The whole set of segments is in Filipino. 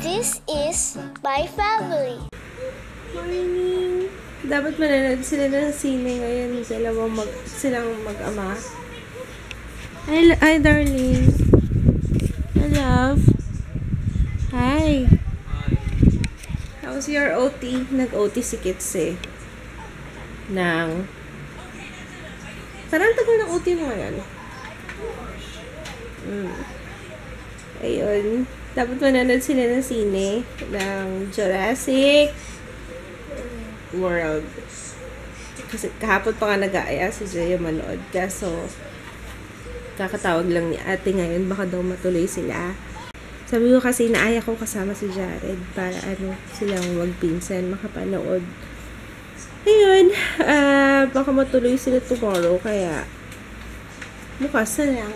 This is my family. Morning! Dapat manonood sila ng sine ngayon. Silang mag-ama. Hi, darling. I love. Hi. How's your OT? Nag-OT si Kits eh. Parang tagal ng OT mo ngayon. Ayun. Dapat manonood sila ng sine ng Jurassic World. Kasi kahapon pa nga nag-aaya si Jaya manood. Kaso, kakatawag lang ni ate ngayon. Baka daw matuloy sila. Sabi ko kasi naaya ko kasama si Jared para silang magpinsan makapanood. Ayun, baka matuloy sila tomorrow. Kaya, bukas na lang.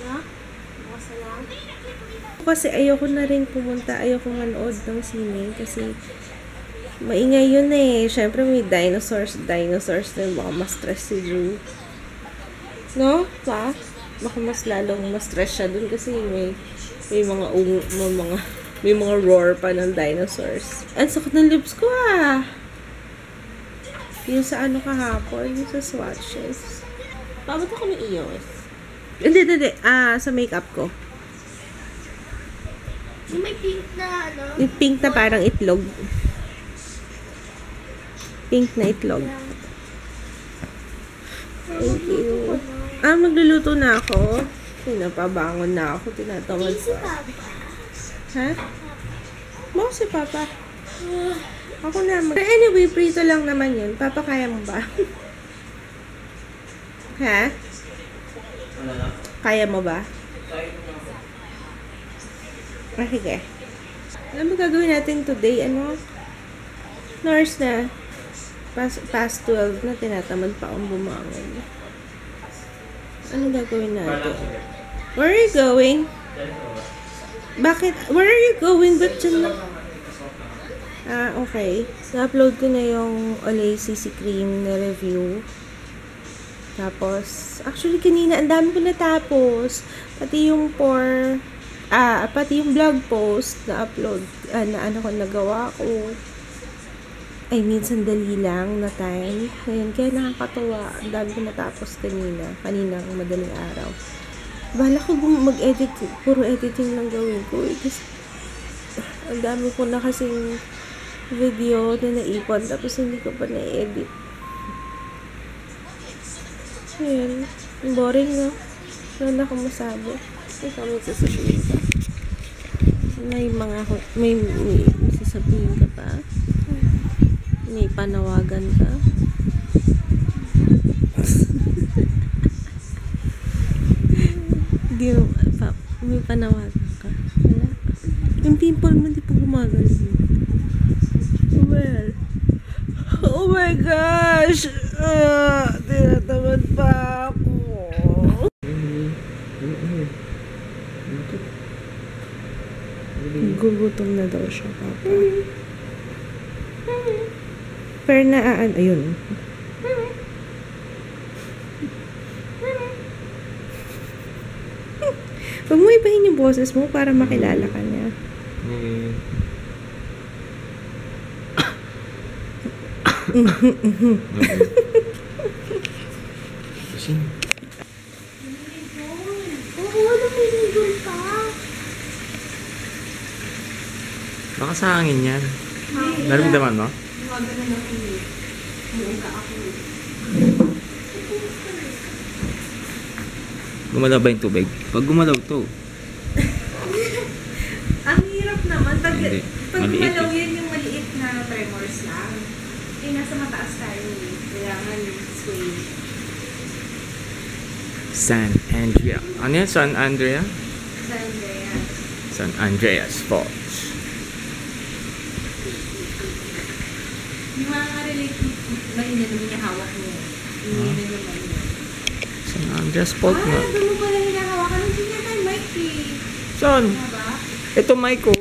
No? Bukas na lang. Kasi ayoko na rin pumunta. Ayoko manood ng sine. Kasi, maingay yun eh. Syempre may dinosaurs na yung baka ma-stress si Drew. No? Pa? Baka mas lalong ma-stress siya dun kasi may mga roar pa ng dinosaurs. Ang sakit ng lips ko ah. Yung sa kahapon, yung sa swatches. Bakit ako may EOS? Hindi. Sa makeup ko. Yung may pink na Yung pink na parang itlog. Pink na itlog. Thank you. Magluluto na ako. Pinapabangon na ako. Tinatamad si pa. Papa. Ha? Mo si Papa. Ako naman. But anyway, prito lang naman yun. Papa, kaya mo ba? Ha? Kaya mo ba? Sige. Ano gagawin natin today? Nurse na. Past 12 na, tinatamad pa akong bumangon. Ano gagawin natin? Where are you going? Bakit? Where are you going? Ba't dyan na? Okay. Na-upload ko na yung Olay CC Cream na review. Tapos, actually kanina, ang dami ko natapos. Pati yung blog post na upload, nagawa ko. Ay, minsan dali lang na time. Ayun, kaya nakakatuwa. Ang dami ko natapos kaninang madaling araw. Bahala ko mag-edit. Puro editing lang gawin ko. Kasi, ang dami ko na kasing video na naipon. Tapos, hindi ko pa na-edit. Ayun. Boring, no? Wala akong masabi. Ikaw may sasabihin ka. May sasabihin ka pa. May panawagan ka. May panawagan ka. Wala. Yung pimple mo, hindi pa gumagaling. Well. Oh my gosh! Tinatamad pa ako. Gugutom na daw siya, Papa. Pero ayun. Huwag mo ibahin yung boses mo para makilala ka niya. Baka sa hangin yan. Naramdaman mo? Gumalaw ba yung tubig? Pag gumalaw to. Ang hirap naman. Pag gumalaw eh. yan yung maliit na tremors lang. Nasa mataas tayo. Kailangan sway. San Andrea. Ano yan? San Andrea? San Andreas. San Andreas Falls. Yung mga relative, mainit naman yung hawak mo. Mainit naman yun. San Andreas Falls na. Doon mo pala hinahawakan. Hindi niya tayo mic eh. Saan? Ito mic ko.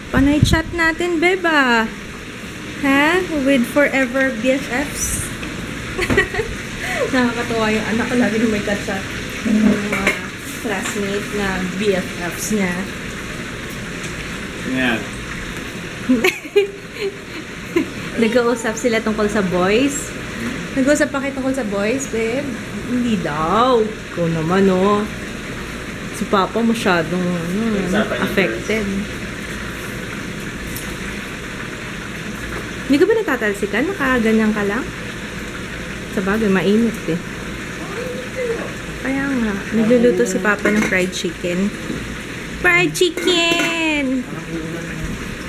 Panay chat natin, beba. Ha? With forever BFFs. Nakakatawa yung anak ko. Lagi nung may chat-chat. Yung mga classmate na BFFs niya. Yeah. Nag-uusap sila tungkol sa boys. Nag-uusap pa kayo tungkol sa boys, babe? Hindi daw. Ikaw naman, oh. Si Papa masyadong affected. Hindi ka ba natatalsikan? Nakaganyan ka lang? Sa bagay, mainit eh. Kaya nga, nagluluto si Papa ng fried chicken. Fried chicken!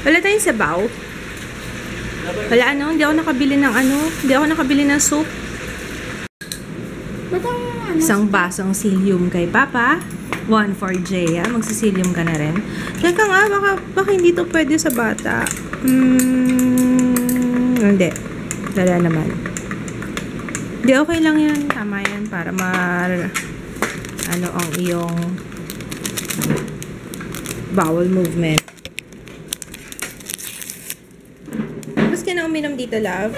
Wala tayong sabaw. Wala hindi ako nakabili ng soup. Ba't ang Isang basong psyllium kay Papa. 1 for Jaya. Magsisilyum ka na rin. Teka nga, baka hindi to pwede sa bata. Hindi. Wala naman. Hindi, okay lang yan. Tama yan para ang iyong bowel movement. Tapos ka na uminom dito, love.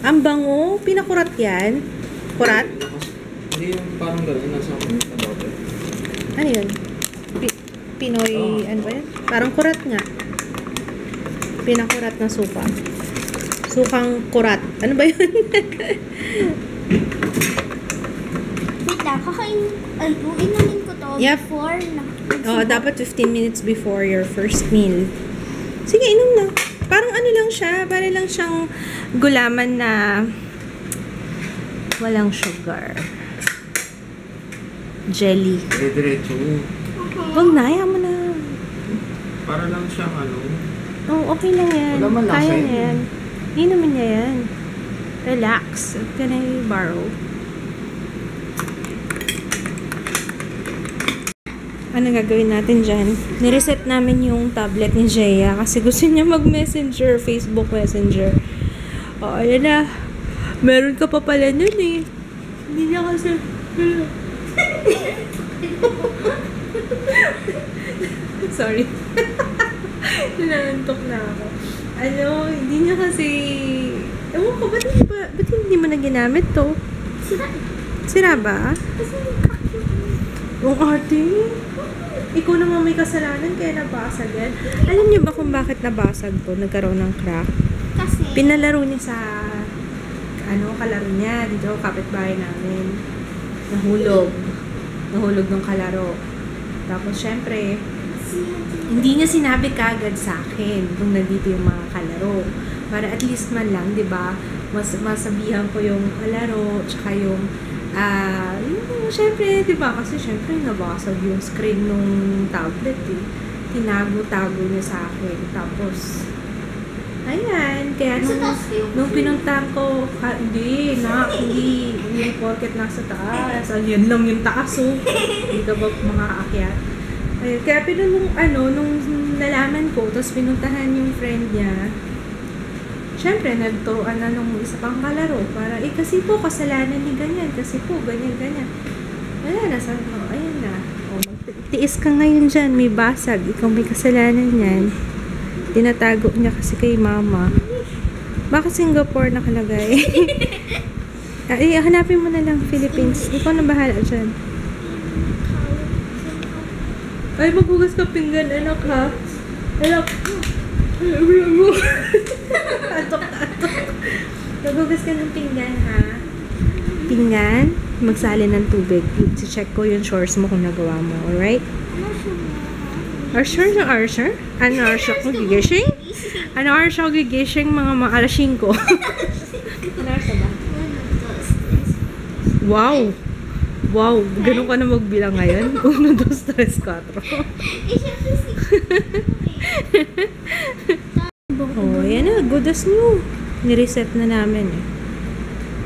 Ang bango. Pinakurat yan. Kurat? Hindi yung parang gano'n. Nasa bottle. Ano yun? Pinoy, ano ba yun? Parang kurat nga. Pinakurat na suka. Sukang kurat. Ano ba yun? Wait lang, inumin ko to Yep. before na. Oh, dapat 15 minutes before your first meal. Sige, inom na. Parang ano lang siya, para lang siyang gulaman na walang sugar. Jelly. Diretso. Huwag na, ayaw mo na. Para lang siyang Oh, okay lang yan. Wala man lasa Kaya yun. na yan. Inumin niya yan. Relax. Can I borrow? Ano gagawin natin dyan? Nireset namin yung tablet ni Jaya kasi gusto niya mag-messenger, Facebook Messenger. Oh, ayan na. Meron ka pa pala nun eh. Hindi niya kasi... Sorry. Nanantok na ako. Hindi niya kasi... Ewan ko, ba't hindi mo na ginamit to? Sira ba? Ang arte. Ikaw naman may kasalanan kaya nabasag yan. Alam niyo ba kung bakit nabasag to? Nagkaroon ng crack? Kasi, Pinalaro niya sa kalaro niya dito, kapitbahay namin. Nahulog ng kalaro. Tapos syempre, hindi niya sinabi kagad sa akin kung nandito yung mga kalaro. Para at least man lang, 'di ba? Masabihan ko yung kalaro, tsaka yung syempre, 'di ba? Kasi syempre nabasag yung screen nung tablet eh. Tinago-tago niya sa akin. Tapos ayan, kaya nung pinuntahan ko, hindi yung porket nasa taas. Yan lang yung taas, oh. Hindi ka ba makaakyat? Ayun, kaya nung nalaman ko, tapos pinuntahan yung friend niya, syempre, nagturuan na nung isa pang kalaro, para, kasi po, kasalanan ni ganyan, kasi po, ganyan. Wala na, sabi ko, ayan na. Tiis ka ngayon dyan, may basag, ikaw may kasalanan yan. Tinatago niya kasi kay mama. Bakit Singapore nakalagay? Hanapin mo na lang Philippines. Ikaw na bahala dyan. Ay, maghugas ka pinggan, anak ha. Anak. Atok. Maghugas ka ng pinggan ha. Pinggan, magsali ng tubig. I-check ko yung chores mo kung nagawa mo. Alright? Arsure? Ano arsure ko gigising? Ano arsure ko gigising mga maalasing ko? Ano arsure ba? Wow! Ganun ka na magbilang ngayon? 1, 2, 3, 4. Oh, yan na. Good as new. Nireset na namin eh.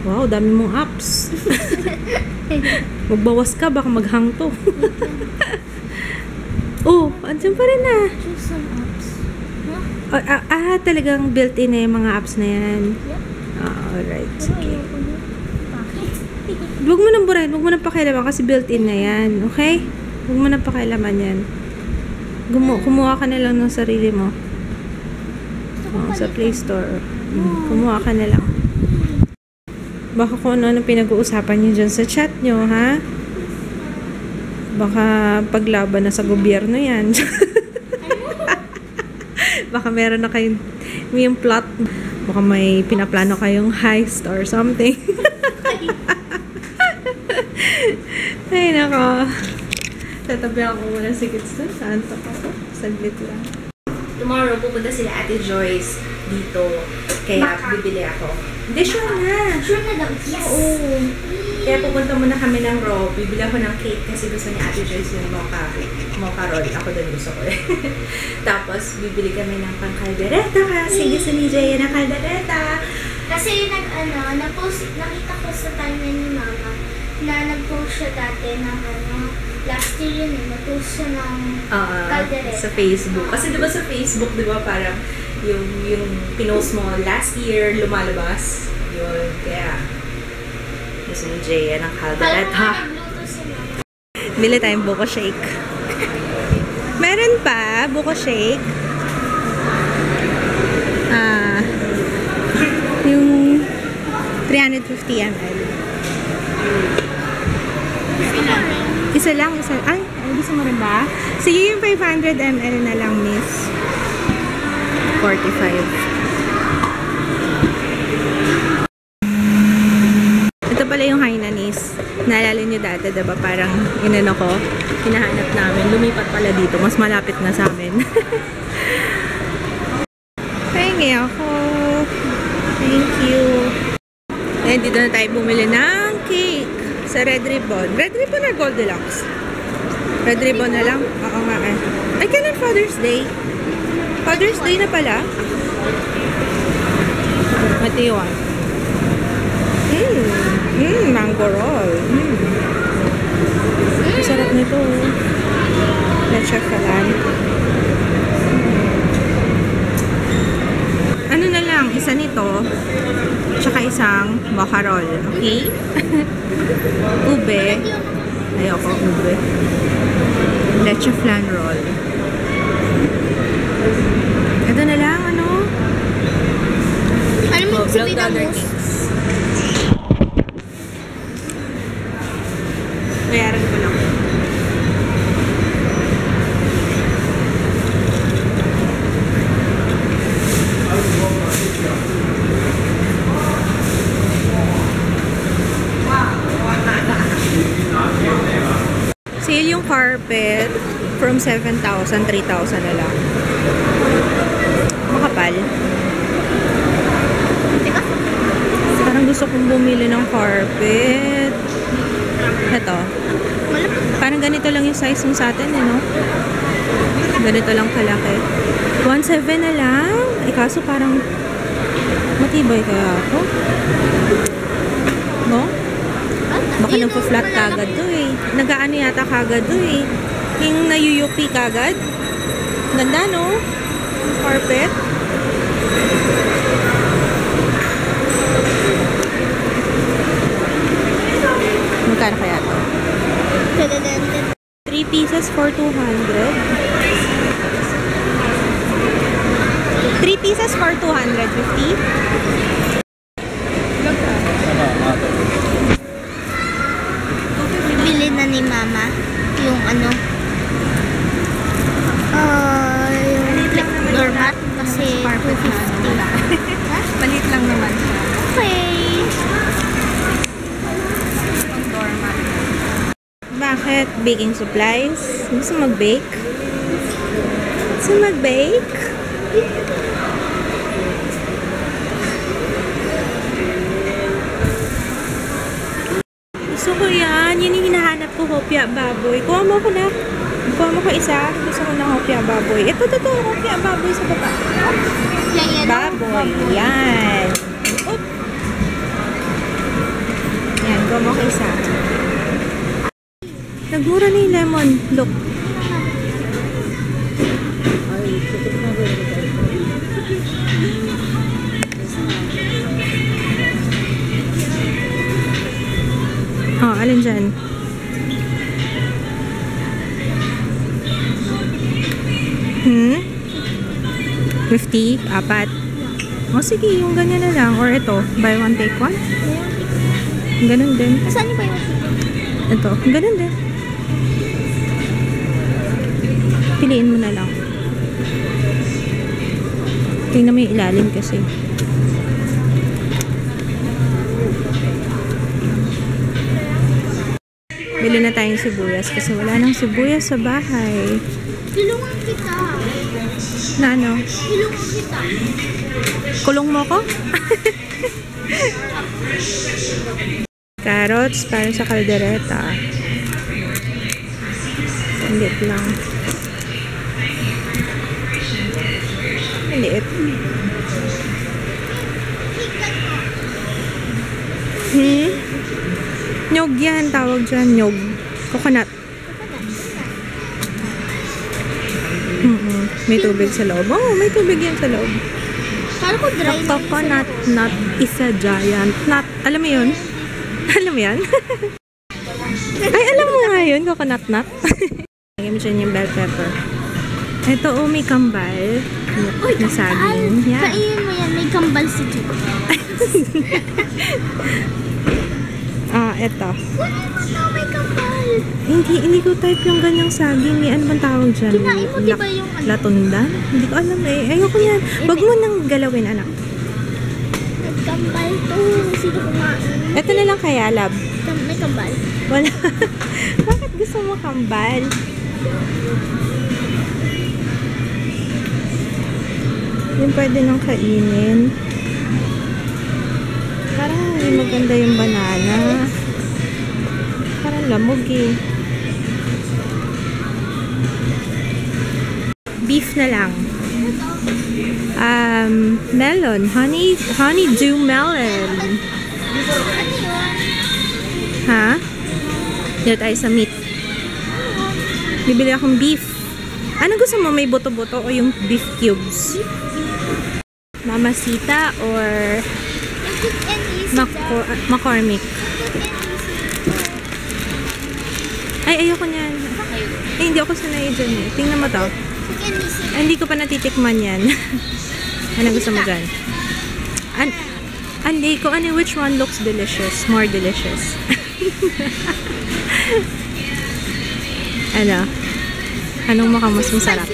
Wow, dami mong apps. Magbawas ka, baka maghang to. Oh, andyan pa rin na. choose some apps. Talagang built-in na yung mga apps na yan. Yep. Alright, Pero sige. ayoko na. Bakit? Huwag mo nang burahin, huwag mo nang pakialaman kasi built-in na yan, okay? Huwag mo nang pakialaman yan. Kumuha ka na lang ng sarili mo. Sa Play Store. Kumuha ka na lang. Baka kung ano pinag-uusapan nyo dyan sa chat nyo, ha? Baka paglaban na sa gobyerno yan. Baka meron na kayong may plot. Baka may pinaplano kayong heist or something. Ay, nako. Tatabihan ko muna si Kids doon. Saan to ako? Saglit lang. Tomorrow, pupunta sila Ate Joyce dito. Kaya bibili ako. Hindi, sure na. Sure na daw. Yes. Oo. Kaya pupunta muna kami ng Raw. Bibili ako ng cake kasi gusto ni Ate Joyce yung mocha roll. Ako din gusto ko eh. Tapos, bibili kami ng pang-kaldereta kasi gusto ni Jaya ng kaldereta. Kasi na-post, nakita ko sa timeline ni Mama na nag-post siya dati ng last year yun nag-post siya ng kaldereta. Sa Facebook. Kasi diba sa Facebook, diba parang yung pinost mo last year, lumalabas. Yun. Kaya, gusto ni Jaya ng kaldereta. Nagluto si Mama. Bili tayong buko shake. Meron pa, buko shake. Yung 350 ml. Isa lang. Ay, gusto mo rin ba? Sige, yung 500 ml na lang, miss. 45. Ito pala yung Hainanese. Naalala nyo dati, diba? Parang inano ko, hinahanap namin. Lumipat pala dito. Mas malapit na sa amin. Pahingi ako. Thank you. And dito na tayo bumili ng cake sa Red Ribbon. Red Ribbon or Goldilocks? Red Ribbon na lang? Oo nga eh. Ay, kailan Father's Day? Father's Day na pala? Matiwan. Mango roll. Masarap nito. Leche flan. Ano na lang, isa nito, tsaka isang mocha roll. Okay? Ube. Ayoko, ube. Leche flan roll. Ito na lang, ano? Ano mo sabihin ng $12 mousse? Bayaran ko lang. Sale yung carpet from 7,000, 3,000 na lang. Makapal. Parang gusto kong bumili ng carpet. Ito. Parang ganito lang yung size mo sa atin, eh, no? Ganito lang kalaki. 1,700 na lang. Eh, kaso parang matibay kaya ako. No? Baka nagpa-flat kagad to eh. Nag-aano yata kagad to eh. Yung nayuyupi kagad. Ganda, no? Carpet. Magkano kaya to? 3 pieces for 200. 3 pieces for 250. Bili na ni Mama yung yung doormat kasi 250. Palit lang naman siya. Okay. Doormat. Bakit? Baking supplies? Gusto mag-bake? Gusto mag-bake? Gusto ko yan. Yun yung hinahanap ko, hopya baboy. Kuha mo ko na. Kuha mo ko isa. Gusto ko ng hopya baboy. Ito, hopya baboy sa baba. Yan. Baboy. Yan. Oop. Yan, kuha mo ko isa. Nagmura na yung lemon. Look. Oh, alin dyan? Hmm? 50? Apat? O sige, yung ganyan na lang. Or ito, buy one, take one. Ganun din. Saan niyo ba yung Ito, ganun din. Piliin mo na lang. Tingnan mo yung ilalim kasi. Bili na tayong sibuyas kasi wala nang sibuyas sa bahay. Tulungan kita. Na ano? Tulungan kita. Kulong mo ko? Carrots para sa kaldereta. Liit lang. Liit. Nyog yan. Tawag dyan. Nyog. Coconut. May tubig sa loob. Oh, may tubig yan sa loob. Kala ko dry. Coconut nut is a giant nut. Alam mo yun? Alam mo yan? Ay, alam mo nga yun. Coconut nut. Lagyan mo dyan yung bell pepper. Ito, oh, may kambal. Uy, na saging. Yeah. Kainin mo yan. May kambal si Jim. Ito. Kunin mo na, may kambal. Hindi ko type yung ganyang saging. May ano bang tawag dyan? Kinain mo diba yung ano? Latundan? Hindi ko alam eh. Ayoko yan. Wag mo nang galawin, anak. Kambal to. Sino kumain? Ito na lang kaya, lab. May kambal. Wala. Bakit gusto mo kambal? Yung pwede nang kainin. Parang hindi maganda yung banana. Parang lamog eh. Beef na lang. Melon. Honeydew melon. Ha? Dito tayo sa meat. Bibili akong beef. Ano gusto mo? May buto-buto o yung beef cubes? Mamasita or McCormick? Ay, ayoko niyan. Ay, hindi ako sanay dyan eh. Tingnan mo to. Ay, hindi ko pa natitikman yan. Ano gusto mo dyan? Hindi ko. Which one looks delicious? More delicious. Ano? Anong mas masarap?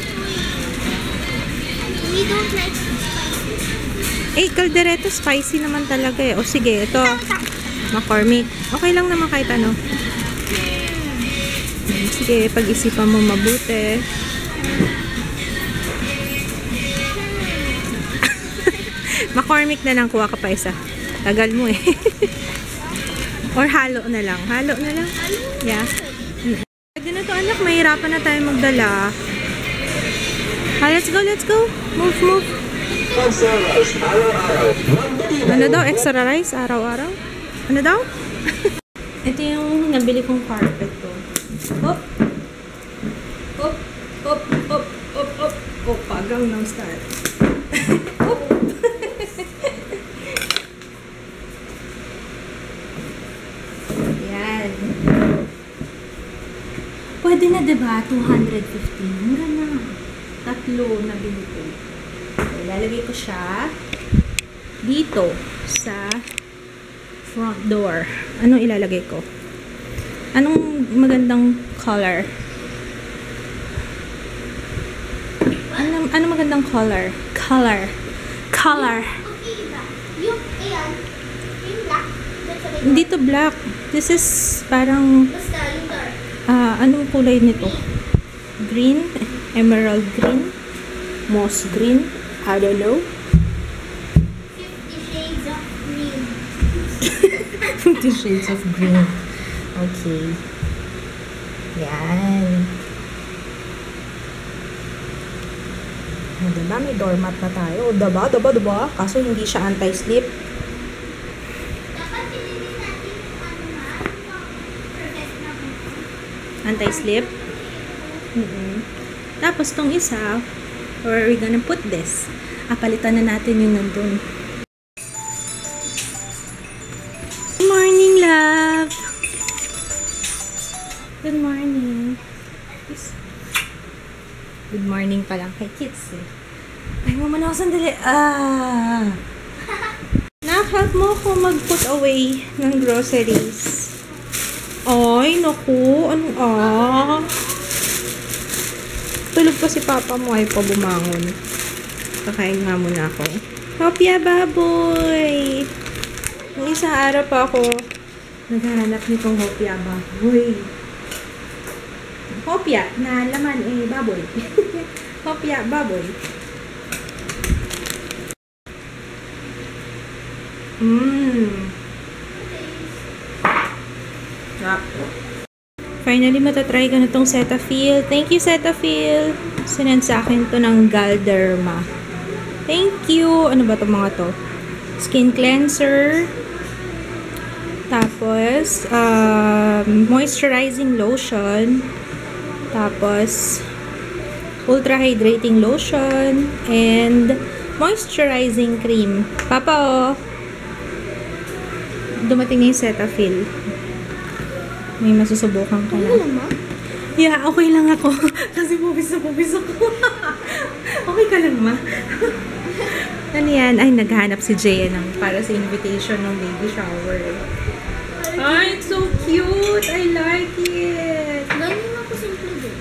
We don't like spicy. Eh, kaldereta spicy naman talaga eh. O sige, ito. McCormick. Okay lang naman kahit ano. Sige, pag-isipan mo mabuti. McCormick na lang, kuha ka pa isa. Tagal mo eh. Or halo na lang. Halo na lang. Yeah. Pwede na to anak, mahirapan na tayo magdala. Let's go, let's go. Move, move. Ano daw? Extra rice araw-araw? Ano daw? Ito yung nabili kong carpet ko. Hop! Hop! Hop! Hop! Hop! Hop! Hop! Pagang ng start. Hop! Yan. Pwede na diba? 250. Mura na. 3 nabili ko. Ilalagay ko siya dito sa front door. Anong ilalagay ko? Anong magandang color? Ano magandang color? Color. Okay ba? Yung, ayan. Yung black. Hindi to black. This is parang Basta yung dark. anong kulay nito? Green? Emerald green? Moss green? I don't know. 50 shades of green. 50 shades of green. Okay. Yan. Diba? May doormat na tayo. Diba? Kaso hindi siya anti-slip. Dapat pinili natin kung ano nga. Perfect na kung Anti-slip. Tapos tong isa, where are we gonna put this? Palitan na natin yung nandun. Good morning, love! Good morning. Good morning pa lang kay kids eh. Ay, mama na ako sandali. Nak-help mo ako mag-put away ng groceries. Ay, naku. Tulog pa si papa mo ay pa bumangon. Kakain nga muna ako. Hopya baboy! Nung isang araw pa ako naghahanap nitong hopya baboy. Hopya na laman baboy. Hopya baboy. Finally, matatry ko na itong Cetaphil. Thank you, Cetaphil. Sinend sa akin to ng Galderma. Thank you. Ano ba itong mga to? Skin cleanser. Tapos, moisturizing lotion. Tapos, ultra hydrating lotion. And, moisturizing cream. Papa, oh. Dumating na yung Cetaphil. May masusubukan ka na. Yeah, okay lang ako. Kasi pupis ako. Okay ka lang, ma? Ano yan? Ay, naghanap si Jaya ng para sa invitation ng baby shower. Ay, it's so cute! I like it! Ganyan ako simple din.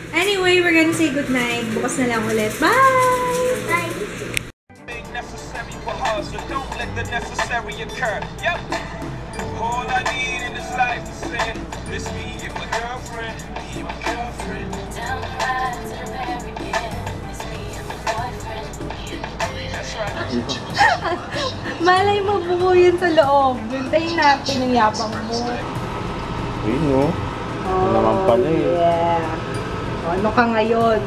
Anyway, we're gonna say goodnight. Bukas na lang ulit. Bye! Bye! Necessary for her, so don't let the necessary occur. Yep. All I need in this life is say, this me and my girlfriend, me and my girlfriend. Down the line to the very end, it's me and my boyfriend, me and my boyfriend. That's right. Malay mo, buo yun sa loob. Hintayin natin ang yapang mo. Ayun, no? Naman pala eh. Yeah. Ano ka ngayon?